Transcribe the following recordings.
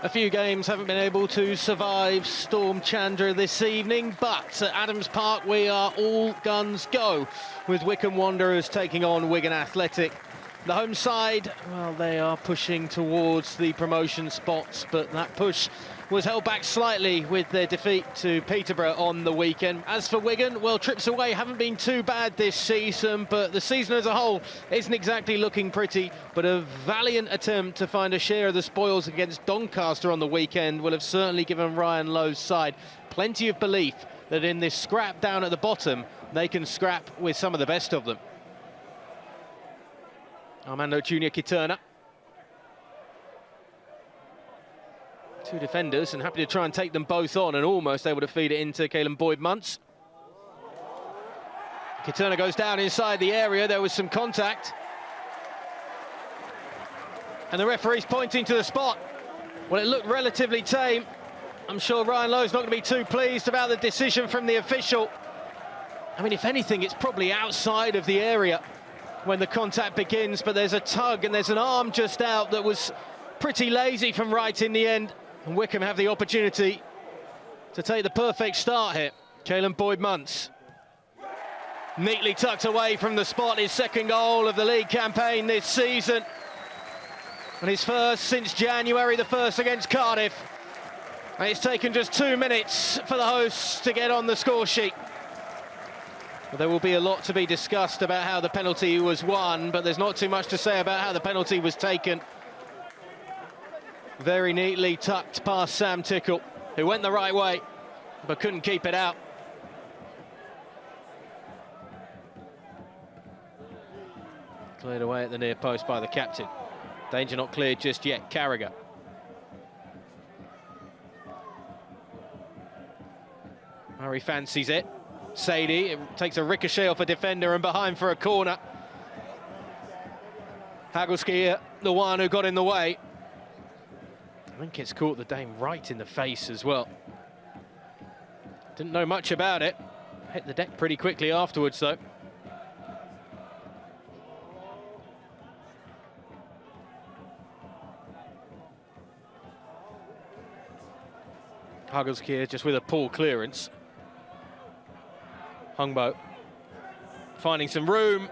A few games haven't been able to survive Storm Chandra this evening, but at Adams Park we are all guns go, with Wycombe Wanderers taking on Wigan Athletic. The home side, well, they are pushing towards the promotion spots, but that push was held back slightly with their defeat to Peterborough on the weekend. As for Wigan, well, trips away haven't been too bad this season, but the season as a whole isn't exactly looking pretty. But a valiant attempt to find a share of the spoils against Doncaster on the weekend will have certainly given Ryan Lowe's side plenty of belief that in this scrap down at the bottom, they can scrap with some of the best of them. Armando Junior Kiturna. Two defenders and happy to try and take them both on and almost able to feed it into Caelan Boyd-Muntz. Kiturna goes down inside the area. There was some contact. And the referee's pointing to the spot. Well, it looked relatively tame. I'm sure Ryan Lowe's not going to be too pleased about the decision from the official. I mean, if anything, it's probably outside of the area when the contact begins, but there's a tug and there's an arm just out that was pretty lazy from right in the end. And Wycombe have the opportunity to take the perfect start here. Caelan Boyd-Muntz. Neatly tucked away from the spot, his second goal of the league campaign this season. And his first since January, the first against Cardiff. And it's taken just 2 minutes for the hosts to get on the score sheet. Well, there will be a lot to be discussed about how the penalty was won, but there's not too much to say about how the penalty was taken. Very neatly tucked past Sam Tickle, who went the right way, but couldn't keep it out. Cleared away at the near post by the captain. Danger not cleared just yet, Carragher. Murray fancies it. Sadie, it takes a ricochet off a defender and behind for a corner. Hagelski, the one who got in the way. I think it's caught the Dane right in the face as well. Didn't know much about it. Hit the deck pretty quickly afterwards, though. Hagelski just with a poor clearance. Hungbo finding some room.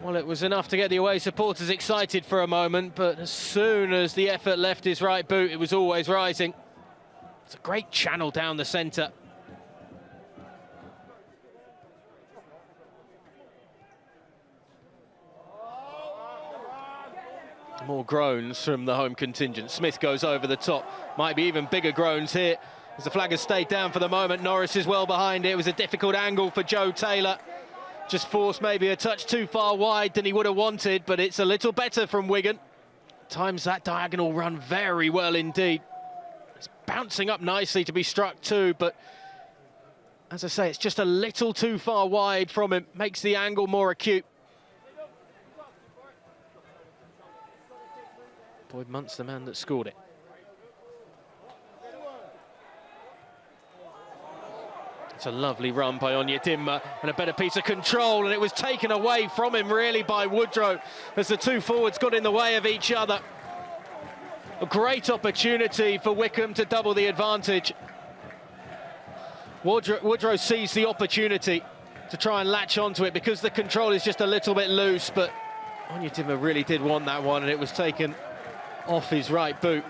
Well, it was enough to get the away supporters excited for a moment, but as soon as the effort left his right boot, it was always rising. It's a great channel down the centre. More groans from the home contingent. Smith goes over the top. Might be even bigger groans here as the flag has stayed down for the moment. Norris is well behind it. It was a difficult angle for Joe Taylor. Just forced maybe a touch too far wide than he would have wanted, but it's a little better from Wigan. Times that diagonal run very well indeed. It's bouncing up nicely to be struck too, but as I say, it's just a little too far wide from him. Makes the angle more acute. Boyd-Muntz, the man that scored it. It's a lovely run by Onyedinma and a better piece of control, and it was taken away from him really by Woodrow as the two forwards got in the way of each other. A great opportunity for Wycombe to double the advantage. Woodrow sees the opportunity to try and latch onto it because the control is just a little bit loose, but Onyedinma really did want that one, and it was taken off his right boot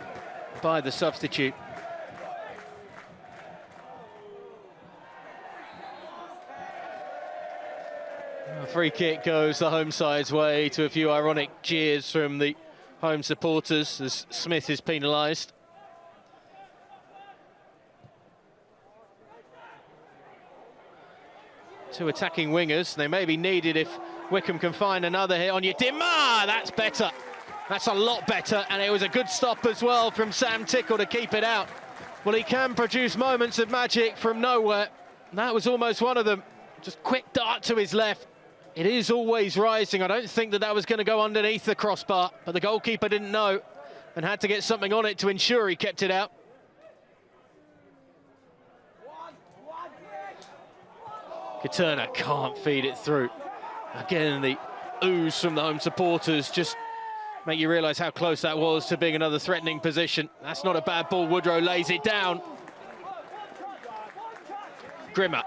by the substitute. A free kick goes the home side's way to a few ironic jeers from the home supporters as Smith is penalised. Two attacking wingers. They may be needed if Wycombe can find another here. Onyedinma, that's better. That's a lot better, and it was a good stop as well from Sam Tickle to keep it out. Well, he can produce moments of magic from nowhere. That was almost one of them. Just quick dart to his left. It is always rising. I don't think that that was going to go underneath the crossbar, but the goalkeeper didn't know and had to get something on it to ensure he kept it out. Kiturna can't feed it through. Again, the ooze from the home supporters just make you realise how close that was to being another threatening position. That's not a bad ball. Woodrow lays it down. Grimmer.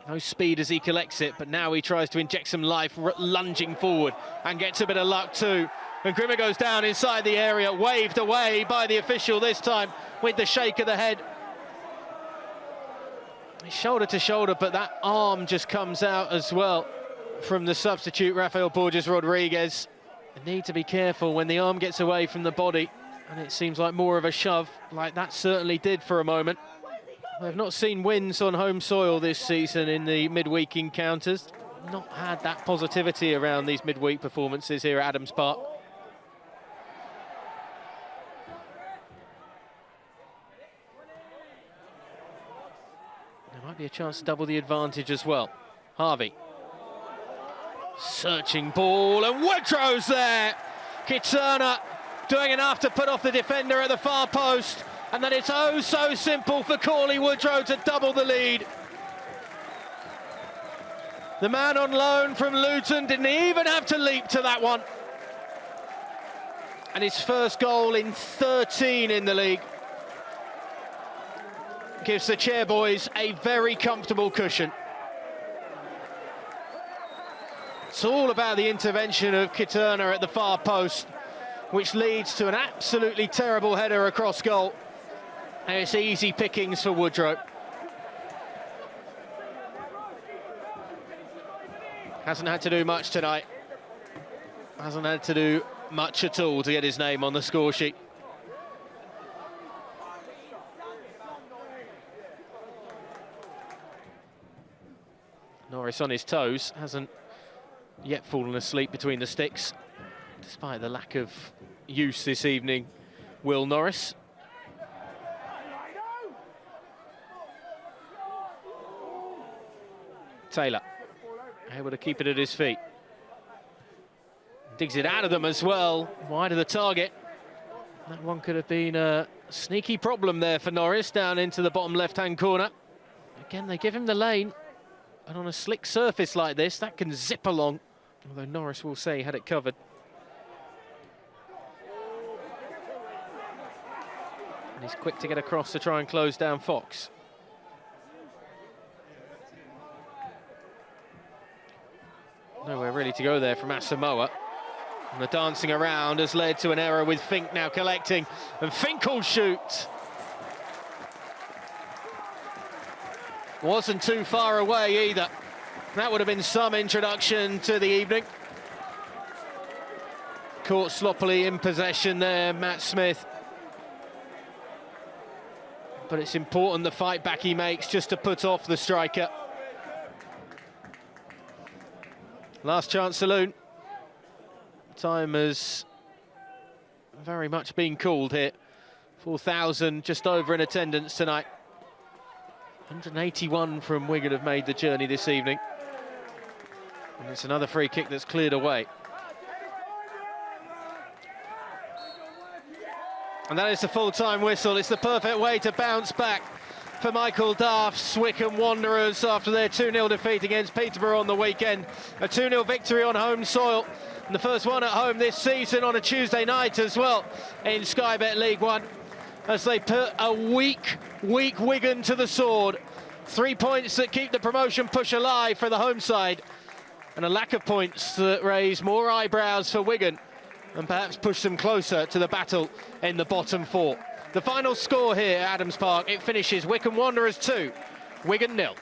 No speed as he collects it, but now he tries to inject some life, lunging forward, and gets a bit of luck too. And Grimmer goes down inside the area, waved away by the official this time with the shake of the head. It's shoulder to shoulder, but that arm just comes out as well from the substitute, Rafael Borges Rodriguez. They need to be careful when the arm gets away from the body, and it seems like more of a shove, like that certainly did for a moment. We've not seen wins on home soil this season in the midweek encounters. Not had that positivity around these midweek performances here at Adams Park. There might be a chance to double the advantage as well. Harvey. Searching ball, and Woodrow's there. Kiturna doing enough to put off the defender at the far post. And then it's oh so simple for Cauley Woodrow to double the lead. The man on loan from Luton didn't even have to leap to that one. And his first goal in 13 in the league gives the Chairboys a very comfortable cushion. It's all about the intervention of Kiturna at the far post, which leads to an absolutely terrible header across goal. And it's easy pickings for Woodrow. Hasn't had to do much tonight. Hasn't had to do much at all to get his name on the score sheet. Norris on his toes, hasn't yet fallen asleep between the sticks, despite the lack of use this evening, Will Norris. Taylor, able to keep it at his feet. Digs it out of them as well, wide of the target. That one could have been a sneaky problem there for Norris, down into the bottom left-hand corner. Again, they give him the lane, and on a slick surface like this, that can zip along. Although Norris will say he had it covered. And he's quick to get across to try and close down Fox. Nowhere really to go there from Asamoah. And the dancing around has led to an error with Fink now collecting. And Fink will shoot. Wasn't too far away either. That would have been some introduction to the evening. Caught sloppily in possession there, Matt Smith. But it's important the fight back he makes just to put off the striker. Last chance saloon. Time has very much been called here. 4,000 just over in attendance tonight. 181 from Wigan have made the journey this evening. And it's another free kick that's cleared away. And that is the full-time whistle. It's the perfect way to bounce back for Michael Daft's Wycombe Wanderers after their 2-0 defeat against Peterborough on the weekend. A 2-0 victory on home soil, and the first one at home this season on a Tuesday night as well in Sky Bet League One, as they put a weak Wigan to the sword. 3 points that keep the promotion push alive for the home side, and a lack of points that raise more eyebrows for Wigan and perhaps push them closer to the battle in the bottom four. The final score here at Adams Park, it finishes Wycombe Wanderers 2, Wigan 0.